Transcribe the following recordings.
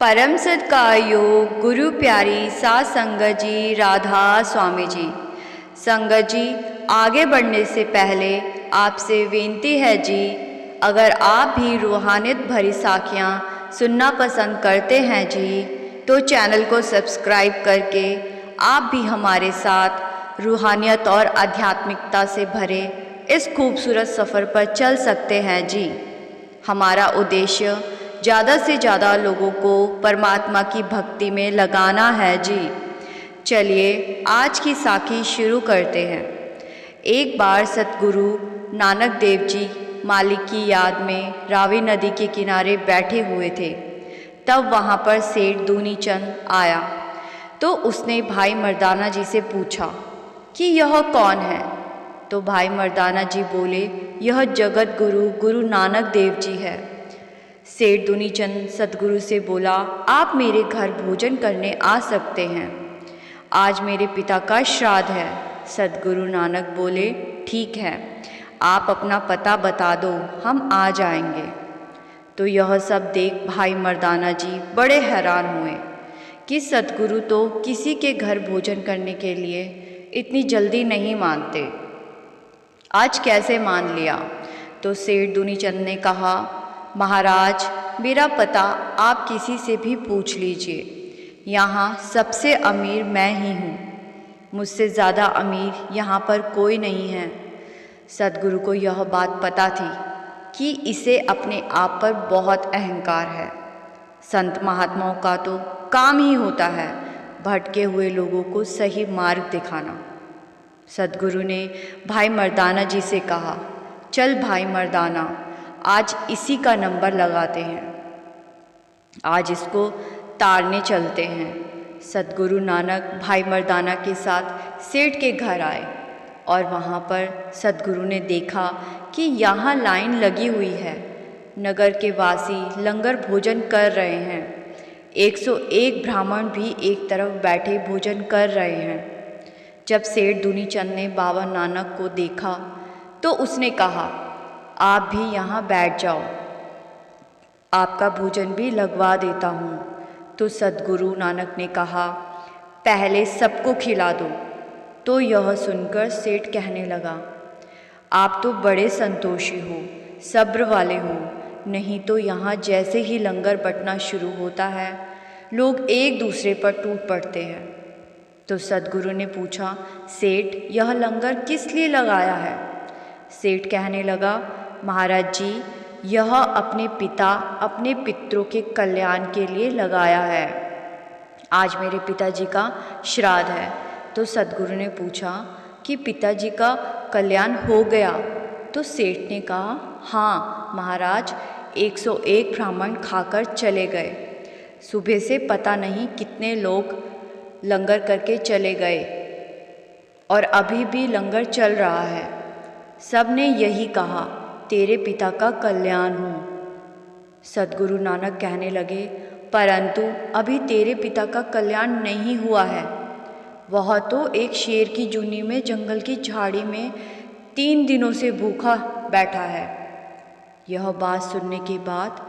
परम सत्कार गुरु प्यारी सात संगत जी, राधा स्वामी जी। संगत जी, आगे बढ़ने से पहले आपसे विनती है जी, अगर आप भी रूहानियत भरी साखियाँ सुनना पसंद करते हैं जी, तो चैनल को सब्सक्राइब करके आप भी हमारे साथ रूहानियत और आध्यात्मिकता से भरे इस खूबसूरत सफ़र पर चल सकते हैं जी। हमारा उद्देश्य ज़्यादा से ज़्यादा लोगों को परमात्मा की भक्ति में लगाना है जी। चलिए आज की साखी शुरू करते हैं। एक बार सतगुरु नानक देव जी मालिक की याद में रावी नदी के किनारे बैठे हुए थे। तब वहाँ पर सेठ दूनी चंद आया तो उसने भाई मर्दाना जी से पूछा कि यह कौन है। तो भाई मर्दाना जी बोले, यह जगत गुरु गुरु नानक देव जी है। सेठ दूनीचंद सतगुरु से बोला, आप मेरे घर भोजन करने आ सकते हैं, आज मेरे पिता का श्राद्ध है। सतगुरु नानक बोले, ठीक है, आप अपना पता बता दो, हम आ जाएंगे। तो यह सब देख भाई मर्दाना जी बड़े हैरान हुए कि सतगुरु तो किसी के घर भोजन करने के लिए इतनी जल्दी नहीं मानते, आज कैसे मान लिया। तो सेठ दूनीचंद ने कहा, महाराज, मेरा पता आप किसी से भी पूछ लीजिए, यहाँ सबसे अमीर मैं ही हूँ, मुझसे ज़्यादा अमीर यहाँ पर कोई नहीं है। सतगुरु को यह बात पता थी कि इसे अपने आप पर बहुत अहंकार है। संत महात्माओं का तो काम ही होता है भटके हुए लोगों को सही मार्ग दिखाना। सतगुरु ने भाई मर्दाना जी से कहा, चल भाई मर्दाना, आज इसी का नंबर लगाते हैं, आज इसको तारने चलते हैं। सतगुरु नानक भाई मर्दाना के साथ सेठ के घर आए और वहाँ पर सतगुरु ने देखा कि यहाँ लाइन लगी हुई है। नगर के वासी लंगर भोजन कर रहे हैं, 101 ब्राह्मण भी एक तरफ बैठे भोजन कर रहे हैं। जब सेठ दूनीचंद ने बाबा नानक को देखा तो उसने कहा, आप भी यहाँ बैठ जाओ, आपका भोजन भी लगवा देता हूँ। तो सतगुरु नानक ने कहा, पहले सबको खिला दो। तो यह सुनकर सेठ कहने लगा, आप तो बड़े संतोषी हो, सब्र वाले हो, नहीं तो यहाँ जैसे ही लंगर बंटना शुरू होता है लोग एक दूसरे पर टूट पड़ते हैं। तो सतगुरु ने पूछा, सेठ, यह लंगर किस लिए लगाया है। सेठ कहने लगा, महाराज जी, यह अपने पिता अपने पितरों के कल्याण के लिए लगाया है, आज मेरे पिताजी का श्राद्ध है। तो सतगुरु ने पूछा कि पिताजी का कल्याण हो गया। तो सेठ ने कहा, हाँ महाराज, 101 ब्राह्मण खाकर चले गए, सुबह से पता नहीं कितने लोग लंगर करके चले गए और अभी भी लंगर चल रहा है। सब ने यही कहा, तेरे पिता का कल्याण हो। सतगुरु नानक कहने लगे, परंतु अभी तेरे पिता का कल्याण नहीं हुआ है, वह तो एक शेर की जूनी में जंगल की झाड़ी में 3 दिनों से भूखा बैठा है। यह बात सुनने के बाद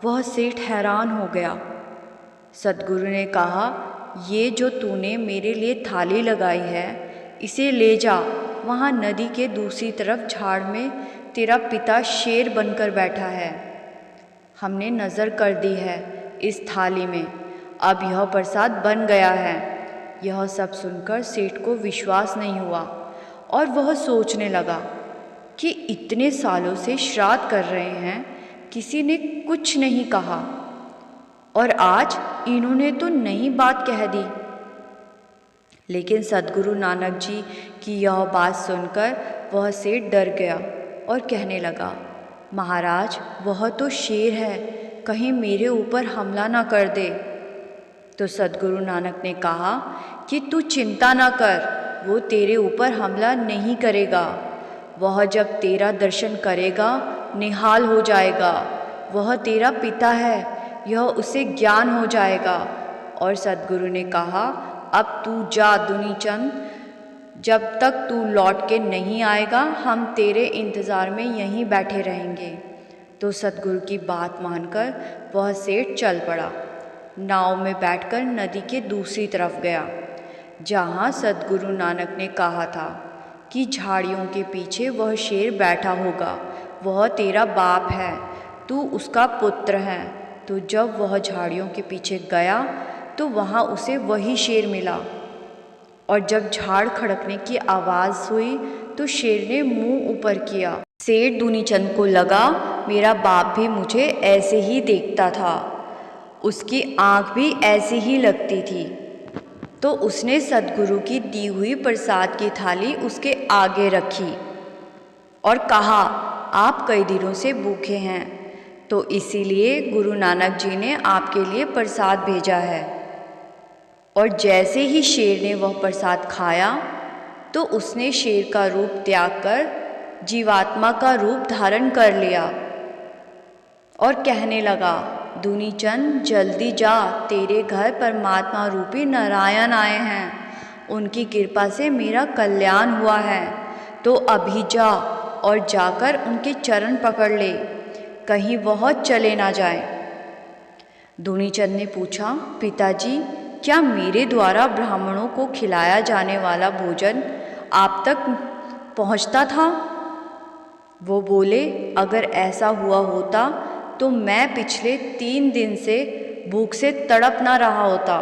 वह सेठ हैरान हो गया। सतगुरु ने कहा, ये जो तूने मेरे लिए थाली लगाई है, इसे ले जा, वहाँ नदी के दूसरी तरफ झाड़ में तेरा पिता शेर बनकर बैठा है, हमने नज़र कर दी है इस थाली में, अब यह प्रसाद बन गया है। यह सब सुनकर सेठ को विश्वास नहीं हुआ और वह सोचने लगा कि इतने सालों से श्राद्ध कर रहे हैं, किसी ने कुछ नहीं कहा और आज इन्होंने तो नई बात कह दी। लेकिन सतगुरु नानक जी की यह बात सुनकर वह सेठ डर गया और कहने लगा, महाराज, वह तो शेर है, कहीं मेरे ऊपर हमला ना कर दे। तो सतगुरु नानक ने कहा कि तू चिंता ना कर, वो तेरे ऊपर हमला नहीं करेगा, वह जब तेरा दर्शन करेगा निहाल हो जाएगा, वह तेरा पिता है, यह उसे ज्ञान हो जाएगा। और सतगुरु ने कहा, अब तू जा दूनीचंद, जब तक तू लौट के नहीं आएगा हम तेरे इंतज़ार में यहीं बैठे रहेंगे। तो सतगुरु की बात मानकर वह सेठ चल पड़ा। नाव में बैठकर नदी के दूसरी तरफ गया, जहाँ सद्गुरु नानक ने कहा था कि झाड़ियों के पीछे वह शेर बैठा होगा, वह तेरा बाप है, तू उसका पुत्र है। तो जब वह झाड़ियों के पीछे गया तो वहाँ उसे वही शेर मिला, और जब झाड़ खड़कने की आवाज़ हुई तो शेर ने मुंह ऊपर किया। सेठ दूनीचंद को लगा मेरा बाप भी मुझे ऐसे ही देखता था, उसकी आँख भी ऐसे ही लगती थी। तो उसने सद्गुरु की दी हुई प्रसाद की थाली उसके आगे रखी और कहा, आप कई दिनों से भूखे हैं, तो इसीलिए गुरु नानक जी ने आपके लिए प्रसाद भेजा है। और जैसे ही शेर ने वह प्रसाद खाया तो उसने शेर का रूप त्याग कर जीवात्मा का रूप धारण कर लिया और कहने लगा, दूनीचंद जल्दी जा, तेरे घर परमात्मा रूपी नारायण आए हैं, उनकी कृपा से मेरा कल्याण हुआ है, तो अभी जा और जाकर उनके चरण पकड़ ले, कहीं वह चले ना जाए। दूनीचंद ने पूछा, पिताजी क्या मेरे द्वारा ब्राह्मणों को खिलाया जाने वाला भोजन आप तक पहुंचता था? वो बोले, अगर ऐसा हुआ होता तो मैं पिछले 3 दिन से भूख से तड़प ना रहा होता।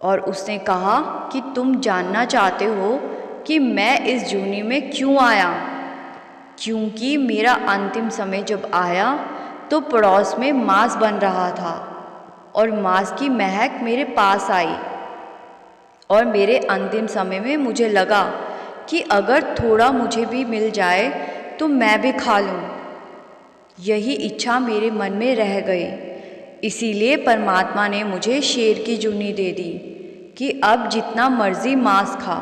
और उसने कहा कि तुम जानना चाहते हो कि मैं इस जूनी में क्यों आया? क्योंकि मेरा अंतिम समय जब आया तो पड़ोस में मांस बन रहा था और मांस की महक मेरे पास आई, और मेरे अंतिम समय में मुझे लगा कि अगर थोड़ा मुझे भी मिल जाए तो मैं भी खा लूँ। यही इच्छा मेरे मन में रह गई, इसीलिए परमात्मा ने मुझे शेर की जूनी दे दी कि अब जितना मर्जी मांस खा,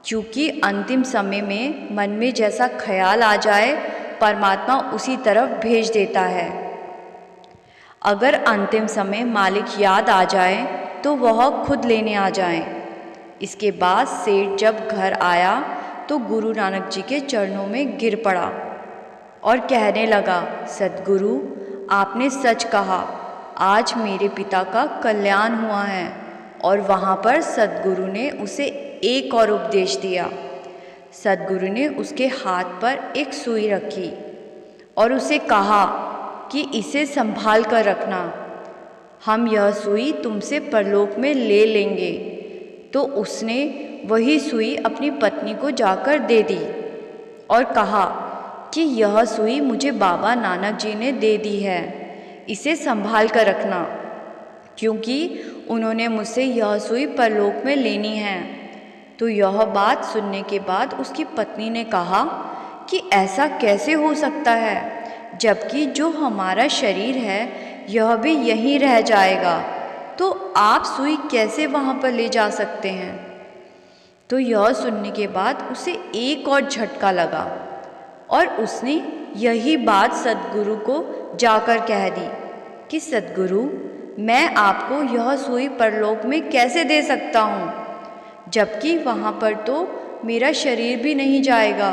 क्योंकि अंतिम समय में मन में जैसा ख्याल आ जाए परमात्मा उसी तरफ भेज देता है। अगर अंतिम समय मालिक याद आ जाए तो वह खुद लेने आ जाए। इसके बाद सेठ जब घर आया तो गुरु नानक जी के चरणों में गिर पड़ा और कहने लगा, सद्गुरु आपने सच कहा, आज मेरे पिता का कल्याण हुआ है। और वहाँ पर सद्गुरु ने उसे एक और उपदेश दिया। सद्गुरु ने उसके हाथ पर एक सुई रखी और उसे कहा कि इसे संभाल कर रखना, हम यह सुई तुमसे परलोक में ले लेंगे। तो उसने वही सुई अपनी पत्नी को जाकर दे दी और कहा कि यह सुई मुझे बाबा नानक जी ने दे दी है, इसे संभाल कर रखना, क्योंकि उन्होंने मुझसे यह सुई परलोक में लेनी है। तो यह बात सुनने के बाद उसकी पत्नी ने कहा कि ऐसा कैसे हो सकता है, जबकि जो हमारा शरीर है यह भी यहीं रह जाएगा, तो आप सुई कैसे वहाँ पर ले जा सकते हैं? तो यह सुनने के बाद उसे एक और झटका लगा और उसने यही बात सद्गुरु को जाकर कह दी कि सद्गुरु मैं आपको यह सुई परलोक में कैसे दे सकता हूँ, जबकि वहाँ पर तो मेरा शरीर भी नहीं जाएगा।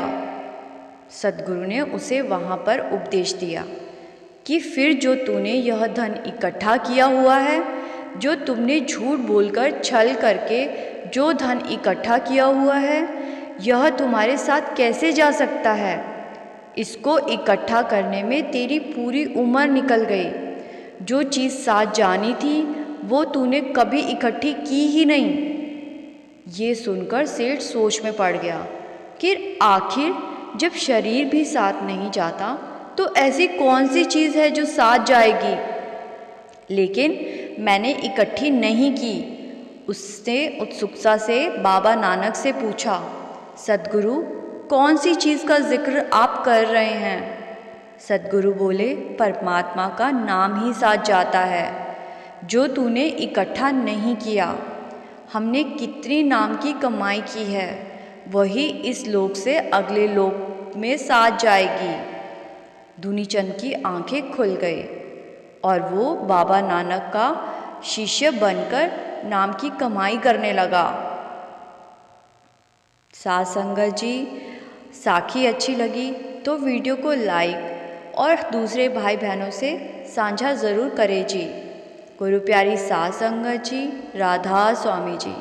सद्गुरु ने उसे वहाँ पर उपदेश दिया कि फिर जो तूने यह धन इकट्ठा किया हुआ है, जो तुमने झूठ बोलकर छल करके जो धन इकट्ठा किया हुआ है, यह तुम्हारे साथ कैसे जा सकता है? इसको इकट्ठा करने में तेरी पूरी उम्र निकल गई। जो चीज़ साथ जानी थी वो तूने कभी इकट्ठी की ही नहीं। ये सुनकर सेठ सोच में पड़ गया कि आखिर जब शरीर भी साथ नहीं जाता तो ऐसी कौन सी चीज़ है जो साथ जाएगी, लेकिन मैंने इकट्ठी नहीं की। उसने उत्सुकता से बाबा नानक से पूछा, सद्गुरु कौन सी चीज़ का जिक्र आप कर रहे हैं? सद्गुरु बोले, परमात्मा का नाम ही साथ जाता है, जो तूने इकट्ठा नहीं किया। हमने कितनी नाम की कमाई की है, वही इस लोक से अगले लोक में साथ जाएगी। दूनीचंद की आंखें खुल गई और वो बाबा नानक का शिष्य बनकर नाम की कमाई करने लगा। साथ संगत जी, साखी अच्छी लगी तो वीडियो को लाइक और दूसरे भाई बहनों से साझा ज़रूर करें जी। गुरु प्यारी सात संगत जी, राधा स्वामी जी।